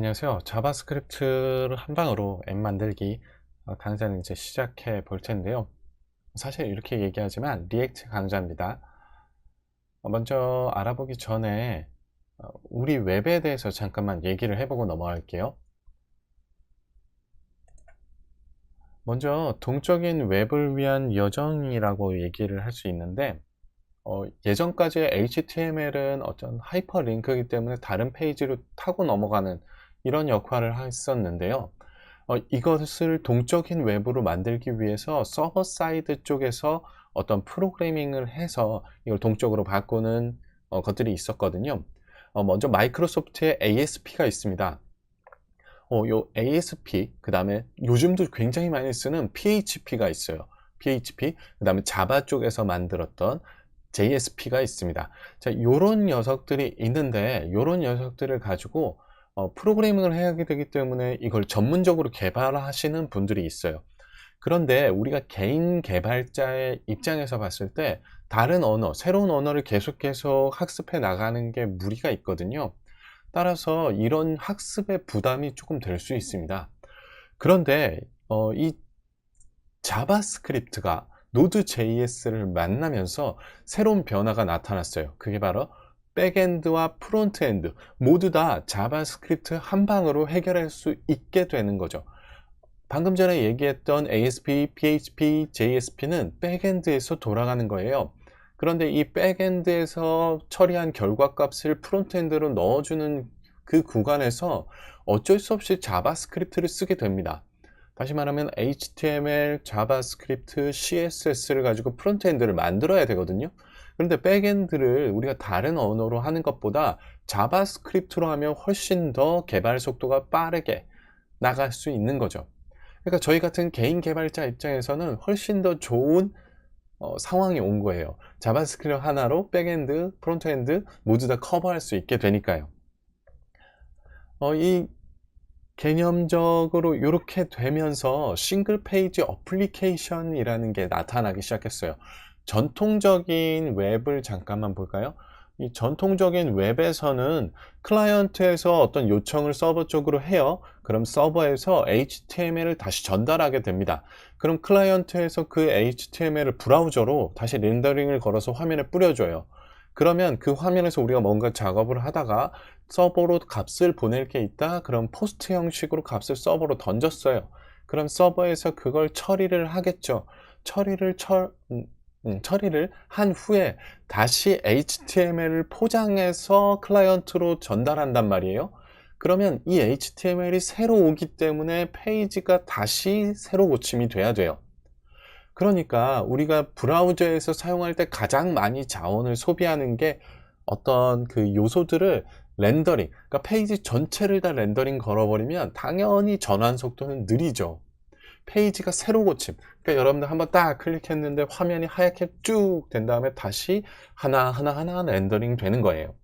안녕하세요. 자바스크립트를 한 방으로 앱 만들기 강좌는 이제 시작해 볼 텐데요. 사실 이렇게 얘기하지만 리액트 강좌입니다. 먼저 알아보기 전에 우리 웹에 대해서 잠깐만 얘기를 해보고 넘어갈게요. 먼저 동적인 웹을 위한 여정이라고 얘기를 할 수 있는데 예전까지의 HTML은 어떤 하이퍼링크이기 때문에 다른 페이지로 타고 넘어가는 이런 역할을 했었는데요. 이것을 동적인 웹으로 만들기 위해서 서버 사이드 쪽에서 어떤 프로그래밍을 해서 이걸 동적으로 바꾸는 것들이 있었거든요. 먼저 마이크로소프트의 ASP가 있습니다. 요 ASP, 그 다음에 요즘도 굉장히 많이 쓰는 PHP가 있어요. PHP, 그 다음에 자바 쪽에서 만들었던 JSP가 있습니다. 자, 요런 녀석들이 있는데 요런 녀석들을 가지고 프로그래밍을 해야 되기 때문에 이걸 전문적으로 개발하시는 분들이 있어요. 그런데 우리가 개인 개발자의 입장에서 봤을 때 다른 언어, 새로운 언어를 계속해서 학습해 나가는 게 무리가 있거든요. 따라서 이런 학습의 부담이 조금 될 수 있습니다. 그런데 이 자바스크립트가 노드.js를 만나면서 새로운 변화가 나타났어요. 그게 바로 백엔드와 프론트엔드 모두 다 자바스크립트 한 방으로 해결할 수 있게 되는 거죠. 방금 전에 얘기했던 ASP, PHP, JSP는 백엔드에서 돌아가는 거예요. 그런데 이 백엔드에서 처리한 결과값을 프론트엔드로 넣어주는 그 구간에서 어쩔 수 없이 자바스크립트를 쓰게 됩니다. 다시 말하면 HTML, 자바스크립트, CSS를 가지고 프론트엔드를 만들어야 되거든요. 그런데 백엔드를 우리가 다른 언어로 하는 것보다 자바스크립트로 하면 훨씬 더 개발 속도가 빠르게 나갈 수 있는 거죠. 그러니까 저희 같은 개인 개발자 입장에서는 훨씬 더 좋은 상황이 온 거예요. 자바스크립트 하나로 백엔드, 프론트엔드 모두 다 커버할 수 있게 되니까요. 이 개념적으로 이렇게 되면서 싱글 페이지 어플리케이션이라는 게 나타나기 시작했어요. 전통적인 웹을 잠깐만 볼까요? 이 전통적인 웹에서는 클라이언트에서 어떤 요청을 서버 쪽으로 해요. 그럼 서버에서 HTML을 다시 전달하게 됩니다. 그럼 클라이언트에서 그 HTML을 브라우저로 다시 렌더링을 걸어서 화면에 뿌려줘요. 그러면 그 화면에서 우리가 뭔가 작업을 하다가 서버로 값을 보낼 게 있다. 그럼 포스트 형식으로 값을 서버로 던졌어요. 그럼 서버에서 그걸 처리를 하겠죠. 처리를 한 후에 다시 HTML을 포장해서 클라이언트로 전달한단 말이에요. 그러면 이 HTML이 새로 오기 때문에 페이지가 다시 새로 고침이 돼야 돼요. 그러니까 우리가 브라우저에서 사용할 때 가장 많이 자원을 소비하는 게 어떤 그 요소들을 렌더링, 그러니까 페이지 전체를 다 렌더링 걸어버리면 당연히 전환 속도는 느리죠. 페이지가 새로 고침. 그러니까 여러분들 한번 딱 클릭했는데 화면이 하얗게 쭉 된 다음에 다시 하나하나 렌더링 되는 거예요.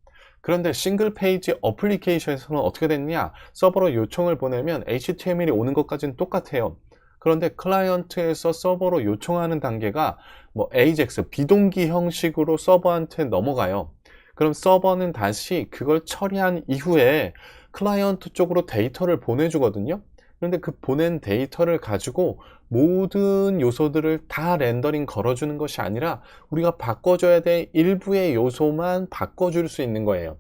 그런데 싱글 페이지 어플리케이션에서는 어떻게 됐냐? 서버로 요청을 보내면 HTML이 오는 것까지는 똑같아요. 그런데 클라이언트에서 서버로 요청하는 단계가 뭐 AJAX, 비동기 형식으로 서버한테 넘어가요. 그럼 서버는 다시 그걸 처리한 이후에 클라이언트 쪽으로 데이터를 보내주거든요. 그런데 그 보낸 데이터를 가지고 모든 요소들을 다 렌더링 걸어주는 것이 아니라 우리가 바꿔줘야 될 일부의 요소만 바꿔줄 수 있는 거예요.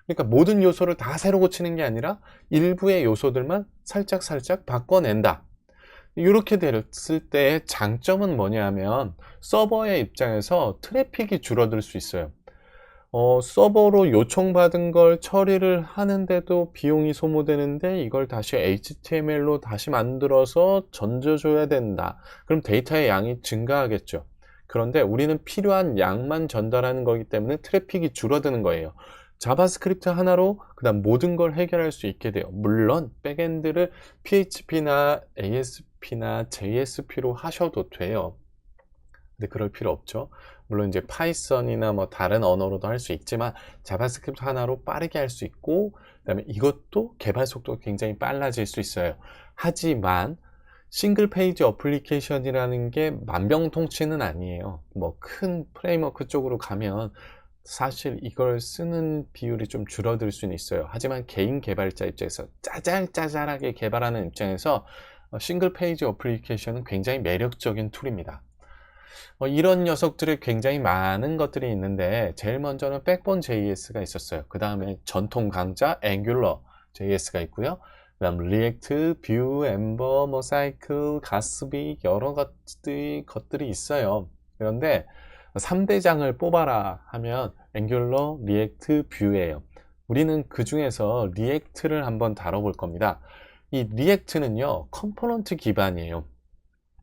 그러니까 모든 요소를 다 새로 고치는 게 아니라 일부의 요소들만 살짝 바꿔낸다. 이렇게 됐을 때의 장점은 뭐냐면 서버의 입장에서 트래픽이 줄어들 수 있어요. 서버로 요청받은 걸 처리를 하는데도 비용이 소모되는데 이걸 다시 HTML로 다시 만들어서 던져줘야 된다. 그럼 데이터의 양이 증가하겠죠. 그런데 우리는 필요한 양만 전달하는 거기 때문에 트래픽이 줄어드는 거예요. 자바스크립트 하나로 그다음 모든 걸 해결할 수 있게 돼요. 물론 백엔드를 PHP나 ASP나 JSP로 하셔도 돼요. 근데 그럴 필요 없죠. 물론 이제 파이썬이나 뭐 다른 언어로도 할 수 있지만 자바스크립트 하나로 빠르게 할 수 있고 그다음에 이것도 개발 속도가 굉장히 빨라질 수 있어요. 하지만 싱글 페이지 어플리케이션이라는 게 만병통치는 아니에요. 뭐 큰 프레임워크 쪽으로 가면 사실 이걸 쓰는 비율이 좀 줄어들 수는 있어요. 하지만 개인 개발자 입장에서 짜잘짜잘하게 개발하는 입장에서 싱글 페이지 어플리케이션은 굉장히 매력적인 툴입니다. 이런 녀석들이 굉장히 많은 것들이 있는데 제일 먼저는 백본 JS가 있었어요. 그 다음에 전통 강자 앵귤러 JS가 있고요. 그 다음 리액트, 뷰, 엠버, 뭐 사이클, 가스비 여러 것들이 있어요. 그런데 3대장을 뽑아라 하면 앵귤러, 리액트, 뷰예요. 우리는 그 중에서 리액트를 한번 다뤄볼 겁니다. 이 리액트는요 컴포넌트 기반이에요.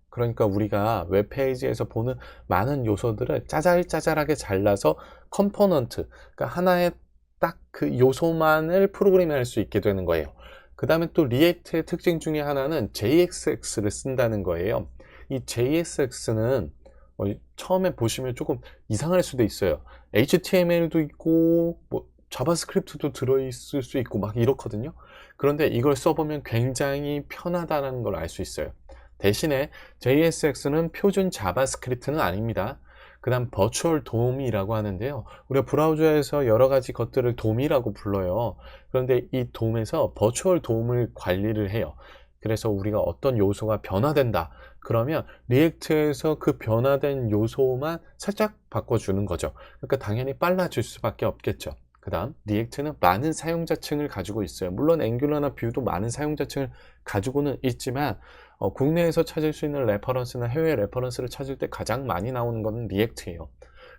그러니까 우리가 웹페이지에서 보는 많은 요소들을 짜잘짜잘하게 잘라서 컴포넌트, 그러니까 하나의 딱 그 요소만을 프로그래밍할 수 있게 되는 거예요. 그 다음에 또 리액트의 특징 중에 하나는 JSX를 쓴다는 거예요. 이 JSX는 처음에 보시면 조금 이상할 수도 있어요. HTML도 있고 뭐 자바스크립트도 들어있을 수 있고 막 이렇거든요. 그런데 이걸 써보면 굉장히 편하다는 걸 알 수 있어요. 대신에 JSX는 표준 자바스크립트는 아닙니다. 그 다음 버추얼 돔이라고 하는데요. 우리가 브라우저에서 여러 가지 것들을 돔이라고 불러요. 그런데 이 돔에서 버추얼 돔을 관리를 해요. 그래서 우리가 어떤 요소가 변화된다. 그러면 리액트에서 그 변화된 요소만 살짝 바꿔주는 거죠. 그러니까 당연히 빨라질 수밖에 없겠죠. 그 다음 리액트는 많은 사용자층을 가지고 있어요. 물론 앵귤러나 뷰도 많은 사용자층을 가지고는 있지만 국내에서 찾을 수 있는 레퍼런스나 해외 레퍼런스를 찾을 때 가장 많이 나오는 것은 리액트예요.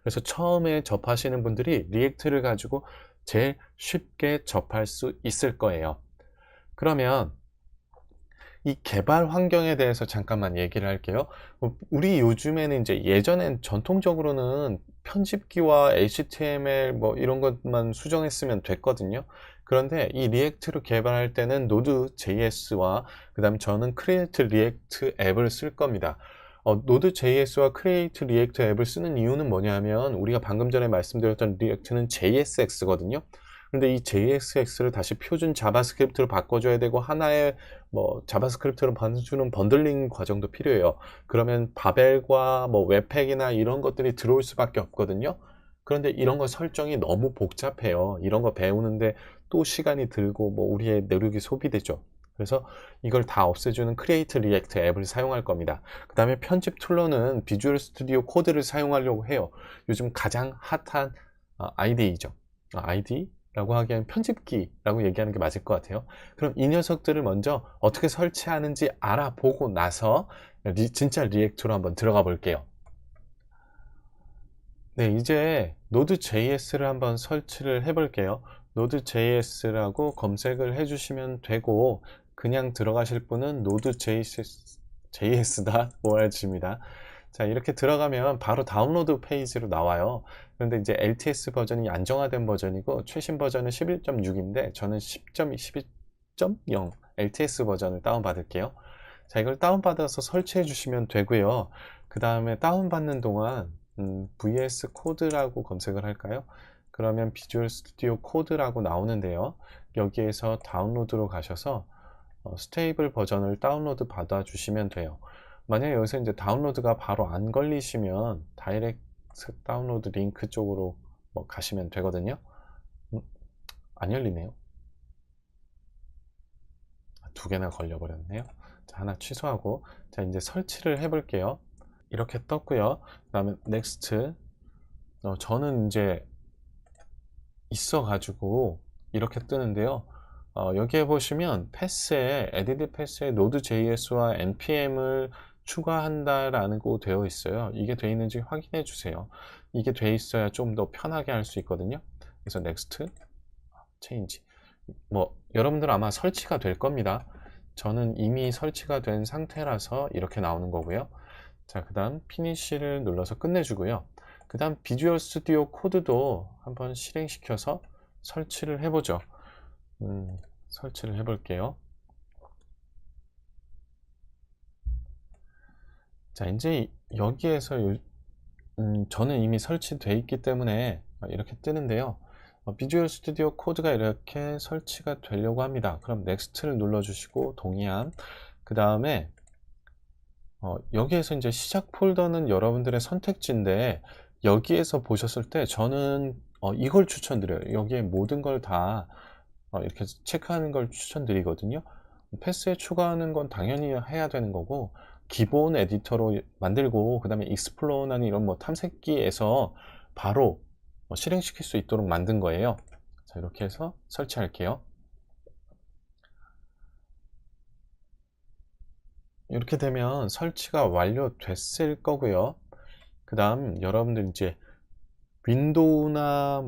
그래서 처음에 접하시는 분들이 리액트를 가지고 제일 쉽게 접할 수 있을 거예요. 그러면 이 개발 환경에 대해서 잠깐만 얘기를 할게요. 우리 요즘에는 이제 예전엔 전통적으로는 편집기와 HTML 뭐 이런 것만 수정했으면 됐거든요. 그런데 이 리액트로 개발할 때는 Node.js와 그 다음 저는 크리에이트 리액트 앱을 쓸 겁니다. Node.js와 크리에이트 리액트 앱을 쓰는 이유는 뭐냐면 우리가 방금 전에 말씀드렸던 리액트는 JSX거든요. 근데 이 JSX를 다시 표준 자바스크립트로 바꿔줘야 되고 하나의 뭐 자바스크립트로 바꿔주는 번들링 과정도 필요해요. 그러면 바벨과 뭐 웹팩이나 이런 것들이 들어올 수밖에 없거든요. 그런데 이런 거 설정이 너무 복잡해요. 이런 거 배우는데 또 시간이 들고 뭐 우리의 노력이 소비되죠. 그래서 이걸 다 없애주는 크리에이트 리액트 앱을 사용할 겁니다. 그 다음에 편집 툴로는 비주얼 스튜디오 코드를 사용하려고 해요. 요즘 가장 핫한 IDE죠. IDE? 라고 하기엔 편집기라고 얘기하는 게 맞을 것 같아요. 그럼 이 녀석들을 먼저 어떻게 설치하는지 알아보고 나서 진짜 리액트로 한번 들어가 볼게요. 네, 이제 Node.js를 한번 설치를 해 볼게요. Node.js라고 검색을 해 주시면 되고 그냥 들어가실 분은 Node.js.org입니다. 자, 이렇게 들어가면 바로 다운로드 페이지로 나와요. 그런데 이제 LTS 버전이 안정화된 버전이고 최신 버전은 11.6인데 저는 11.0 LTS 버전을 다운받을게요. 자, 이걸 다운받아서 설치해 주시면 되고요. 그 다음에 다운받는 동안 VS 코드라고 검색을 할까요? 그러면 비주얼 스튜디오 코드라고 나오는데요. 여기에서 다운로드로 가셔서 스테이블 버전을 다운로드 받아 주시면 돼요. 만약에 여기서 이제 다운로드가 바로 안 걸리시면 다이렉트 다운로드 링크 쪽으로 가시면 되거든요. 안 열리네요. 두 개나 걸려버렸네요. 자, 하나 취소하고 자 이제 설치를 해 볼게요. 이렇게 떴고요. 그 다음에 넥스트. 저는 이제 있어 가지고 이렇게 뜨는데요. 여기에 보시면 패스에 에디트 패스에 Node.js와 npm을 추가한다라고 되어 있어요. 이게 되어 있는지 확인해 주세요. 이게 되어 있어야 좀 더 편하게 할 수 있거든요. 그래서 넥스트, 체인지. 뭐 여러분들 아마 설치가 될 겁니다. 저는 이미 설치가 된 상태라서 이렇게 나오는 거고요. 자, 그 다음 피니쉬를 눌러서 끝내주고요. 그 다음 비주얼 스튜디오 코드도 한번 실행시켜서 설치를 해보죠. 설치를 해볼게요. 자, 이제 여기에서 저는 이미 설치되어 있기 때문에 이렇게 뜨는데요. 비주얼 스튜디오 코드가 이렇게 설치가 되려고 합니다. 그럼 넥스트를 눌러주시고 동의함. 그 다음에 여기에서 이제 시작 폴더는 여러분들의 선택지인데 여기에서 보셨을 때 저는 이걸 추천드려요. 여기에 모든 걸 다 이렇게 체크하는 걸 추천드리거든요. 패스에 추가하는 건 당연히 해야 되는 거고, 기본 에디터로 만들고 그 다음에 익스플로러나 이런 뭐 탐색기에서 바로 실행시킬 수 있도록 만든 거예요. 자, 이렇게 해서 설치할게요. 이렇게 되면 설치가 완료됐을 거고요. 그 다음 여러분들 이제 윈도우나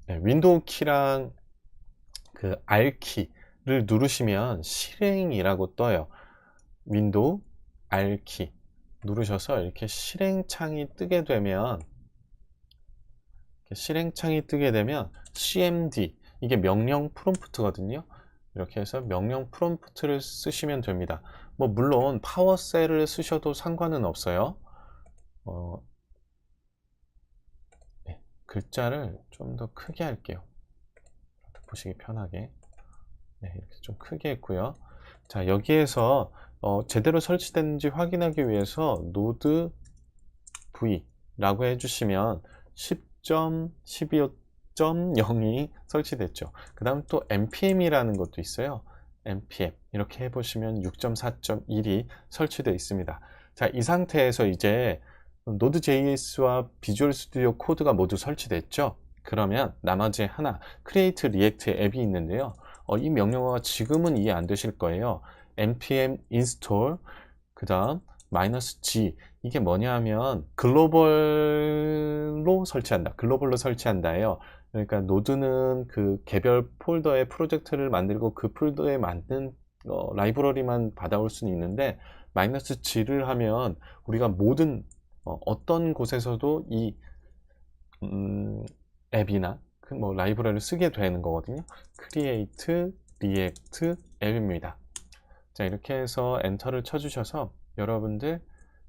윈도우 키랑 그 R 키를 누르시면 실행이라고 떠요. 윈도우 R 키 누르셔서 이렇게 실행창이 뜨게 되면 CMD, 이게 명령 프롬프트거든요. 이렇게 해서 명령 프롬프트를 쓰시면 됩니다. 물론 파워셀을 쓰셔도 상관은 없어요. 네, 글자를 좀 더 크게 할게요. 보시기 편하게. 네, 이렇게 좀 크게 했고요. 자, 여기에서 제대로 설치됐는지 확인하기 위해서 노드 V라고 해주시면 10.12.0이 설치됐죠. 그 다음 또 npm이라는 것도 있어요. npm 이렇게 해보시면 6.4.1이 설치되어 있습니다. 자, 이 상태에서 이제 Node.js와 비주얼 스튜디오 코드가 모두 설치됐죠. 그러면 나머지 하나 Create React 앱이 있는데요. 이 명령어가 지금은 이해 안 되실 거예요. npm install 그 다음 -g, 이게 뭐냐 하면 글로벌로 설치한다예요. 그러니까 노드는 그 개별 폴더의 프로젝트를 만들고 그 폴더에 맞는 라이브러리만 받아올 수는 있는데, -g를 하면 우리가 모든 어떤 곳에서도 이 앱이나 그 라이브러리를 쓰게 되는 거거든요. Create React 앱입니다. 자, 이렇게 해서 엔터를 쳐주셔서 여러분들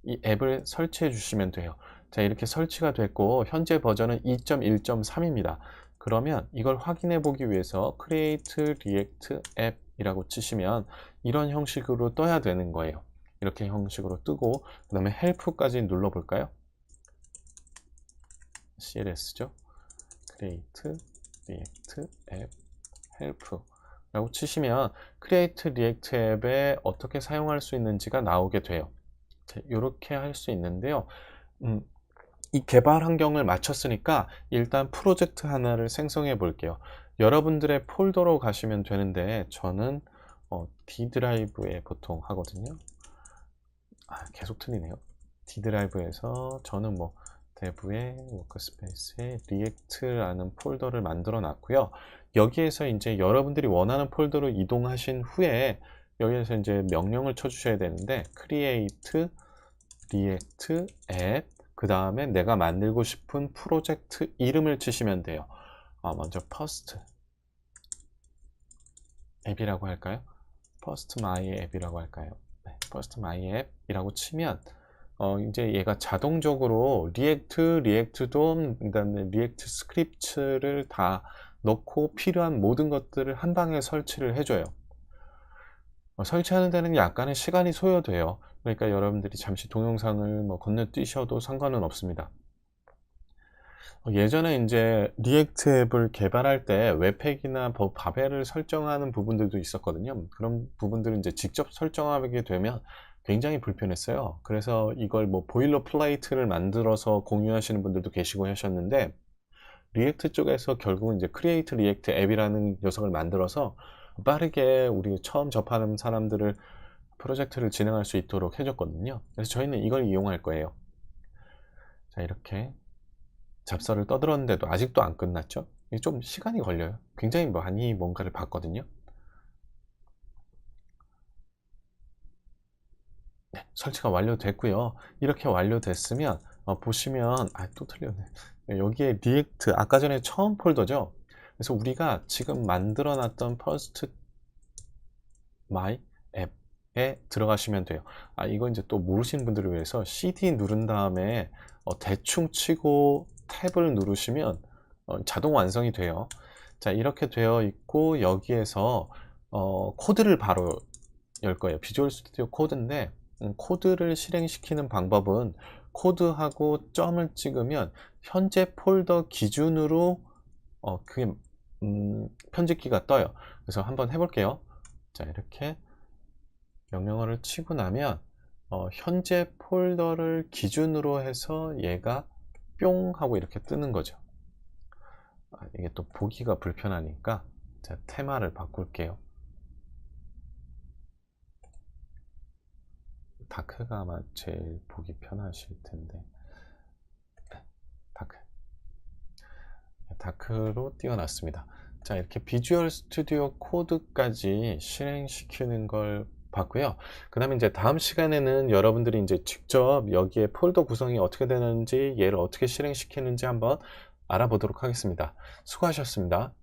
이 앱을 설치해 주시면 돼요. 자, 이렇게 설치가 됐고 현재 버전은 2.1.3입니다. 그러면 이걸 확인해 보기 위해서 Create React App 이라고 치시면 이런 형식으로 떠야 되는 거예요. 이렇게 형식으로 뜨고 그 다음에 Help까지 눌러 볼까요? CLS죠. Create React App Help 라고 치시면 Create React 앱에 어떻게 사용할 수 있는지가 나오게 돼요. 이렇게 할 수 있는데요. 이 개발 환경을 마쳤으니까 일단 프로젝트 하나를 생성해 볼게요. 여러분들의 폴더로 가시면 되는데 저는 D 드라이브에 보통 하거든요. 계속 틀리네요. D 드라이브에서 저는 dev의 워크스페이스에 리액트라는 폴더를 만들어 놨고요. 여기에서 이제 여러분들이 원하는 폴더로 이동하신 후에 여기에서 이제 명령을 쳐 주셔야 되는데 create react app 그 다음에 내가 만들고 싶은 프로젝트 이름을 치시면 돼요. 먼저 first app이라고 할까요? first my app이라고 할까요? 네, first my app이라고 치면 이제 얘가 자동적으로 리액트 DOM, 그다음에 리액트 스크립트를 다 넣고 필요한 모든 것들을 한 방에 설치를 해줘요. 설치하는 데는 약간의 시간이 소요돼요. 그러니까 여러분들이 잠시 동영상을 건너뛰셔도 상관은 없습니다. 예전에 이제 리액트 앱을 개발할 때 웹팩이나 바벨을 설정하는 부분들도 있었거든요. 그런 부분들을 이제 직접 설정하게 되면 굉장히 불편했어요. 그래서 이걸 보일러 플레이트를 만들어서 공유하시는 분들도 계시고 하셨는데, 리액트 쪽에서 결국은 이제 크리에이트 리액트 앱이라는 녀석을 만들어서 빠르게 우리 처음 접하는 사람들을 프로젝트를 진행할 수 있도록 해줬거든요. 그래서 저희는 이걸 이용할 거예요. 자, 이렇게 잡서를 떠들었는데도 아직도 안 끝났죠. 이게 좀 시간이 걸려요. 굉장히 많이 뭔가를 봤거든요. 네, 설치가 완료됐고요. 이렇게 완료됐으면 보시면 또 틀렸네. 여기에 리액트 아까 전에 처음 폴더죠. 그래서 우리가 지금 만들어 놨던 first my 앱에 들어가시면 돼요. 이거 이제 또 모르시는 분들을 위해서 CD 누른 다음에 대충 치고 탭을 누르시면 자동 완성이 돼요. 자, 이렇게 되어 있고 여기에서 코드를 바로 열 거예요. 비주얼 스튜디오 코드인데 코드를 실행시키는 방법은 코드하고 점을 찍으면 현재 폴더 기준으로 그게 편집기가 떠요. 그래서 한번 해볼게요. 자, 이렇게 명령어를 치고 나면 현재 폴더를 기준으로 해서 얘가 뿅 하고 이렇게 뜨는 거죠. 이게 또 보기가 불편하니까 자, 테마를 바꿀게요. 다크가 아마 제일 보기 편하실 텐데, 다크로 띄워놨습니다. 자, 이렇게 비주얼 스튜디오 코드까지 실행시키는 걸 봤고요. 그 다음에 이제 다음 시간에는 여러분들이 이제 직접 여기에 폴더 구성이 어떻게 되는지, 얘를 어떻게 실행시키는지 한번 알아보도록 하겠습니다. 수고하셨습니다.